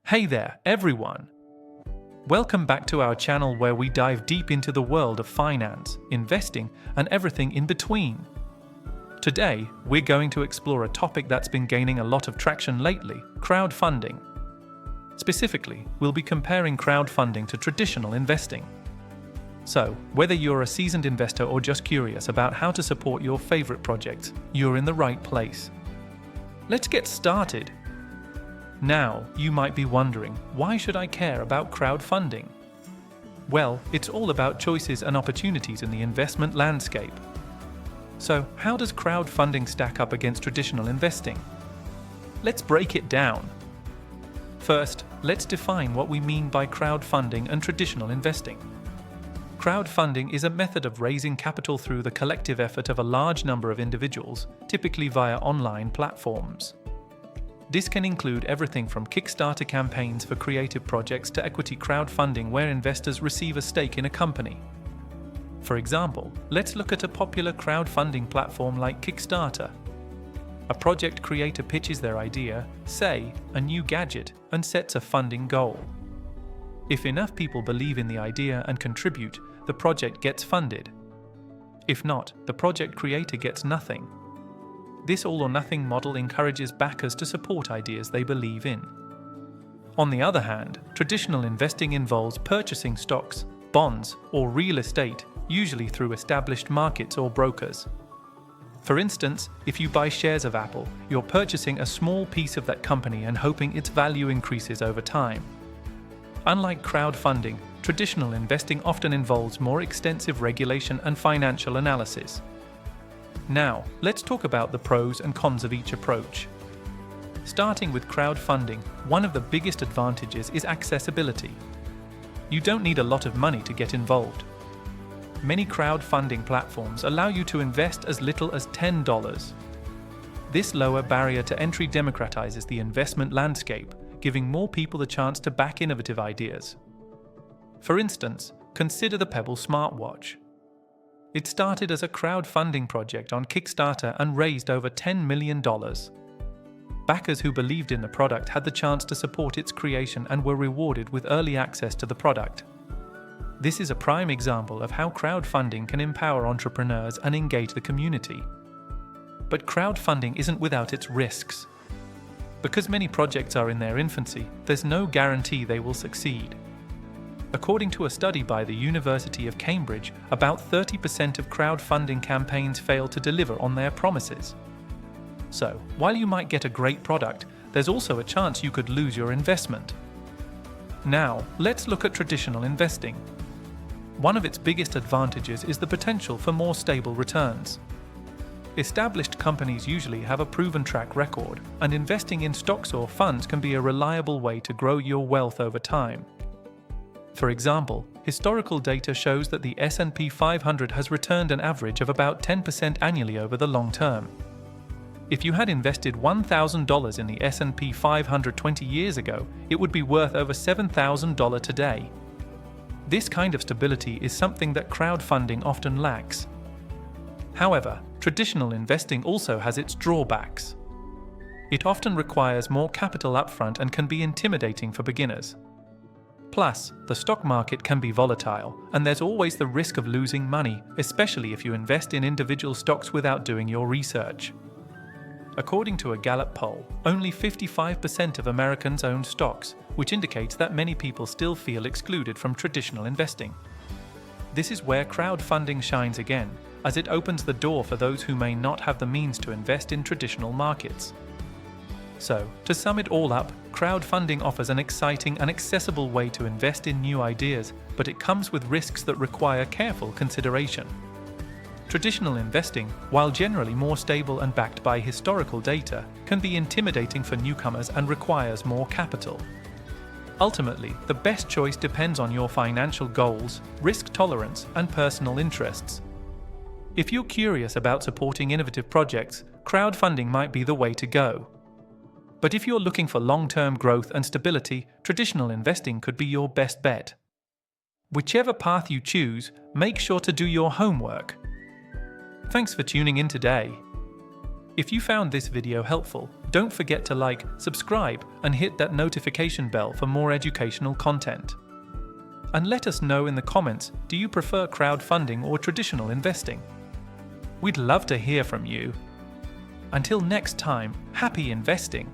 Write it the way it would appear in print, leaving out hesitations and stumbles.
Hey there, everyone! Welcome back to our channel where we dive deep into the world of finance, investing, and everything in between. Today, we're going to explore a topic that's been gaining a lot of traction lately: crowdfunding. Specifically, we'll be comparing crowdfunding to traditional investing. So, whether you're a seasoned investor or just curious about how to support your favorite projects, you're in the right place. Let's get started. Now, you might be wondering, why should I care about crowdfunding? Well, it's all about choices and opportunities in the investment landscape. So, how does crowdfunding stack up against traditional investing? Let's break it down. First, let's define what we mean by crowdfunding and traditional investing. Crowdfunding is a method of raising capital through the collective effort of a large number of individuals, typically via online platforms. This can include everything from Kickstarter campaigns for creative projects to equity crowdfunding where investors receive a stake in a company. For example, let's look at a popular crowdfunding platform like Kickstarter. A project creator pitches their idea, say, a new gadget, and sets a funding goal. If enough people believe in the idea and contribute, the project gets funded. If not, the project creator gets nothing. This all-or-nothing model encourages backers to support ideas they believe in. On the other hand, traditional investing involves purchasing stocks, bonds, or real estate, usually through established markets or brokers. For instance, if you buy shares of Apple, you're purchasing a small piece of that company and hoping its value increases over time. Unlike crowdfunding, traditional investing often involves more extensive regulation and financial analysis. Now, let's talk about the pros and cons of each approach. Starting with crowdfunding, one of the biggest advantages is accessibility. You don't need a lot of money to get involved. Many crowdfunding platforms allow you to invest as little as $10. This lower barrier to entry democratizes the investment landscape, giving more people the chance to back innovative ideas. For instance, consider the Pebble smartwatch. It started as a crowdfunding project on Kickstarter and raised over $10 million. Backers who believed in the product had the chance to support its creation and were rewarded with early access to the product. This is a prime example of how crowdfunding can empower entrepreneurs and engage the community. But crowdfunding isn't without its risks. Because many projects are in their infancy, there's no guarantee they will succeed. According to a study by the University of Cambridge, about 30% of crowdfunding campaigns fail to deliver on their promises. So, while you might get a great product, there's also a chance you could lose your investment. Now, let's look at traditional investing. One of its biggest advantages is the potential for more stable returns. Established companies usually have a proven track record, and investing in stocks or funds can be a reliable way to grow your wealth over time. For example, historical data shows that the S&P 500 has returned an average of about 10% annually over the long term. If you had invested $1,000 in the S&P 500 20 years ago, it would be worth over $7,000 today. This kind of stability is something that crowdfunding often lacks. However, traditional investing also has its drawbacks. It often requires more capital upfront and can be intimidating for beginners. Plus, the stock market can be volatile, and there's always the risk of losing money, especially if you invest in individual stocks without doing your research. According to a Gallup poll, only 55% of Americans own stocks, which indicates that many people still feel excluded from traditional investing. This is where crowdfunding shines again, as it opens the door for those who may not have the means to invest in traditional markets. So, to sum it all up, crowdfunding offers an exciting and accessible way to invest in new ideas, but it comes with risks that require careful consideration. Traditional investing, while generally more stable and backed by historical data, can be intimidating for newcomers and requires more capital. Ultimately, the best choice depends on your financial goals, risk tolerance, and personal interests. If you're curious about supporting innovative projects, crowdfunding might be the way to go. But if you're looking for long-term growth and stability, traditional investing could be your best bet. Whichever path you choose, make sure to do your homework. Thanks for tuning in today. If you found this video helpful, Don't forget to like, subscribe, and hit that notification bell for more educational content. And let us know in the comments, do you prefer crowdfunding or traditional investing? We'd love to hear from you. Until next time, happy investing!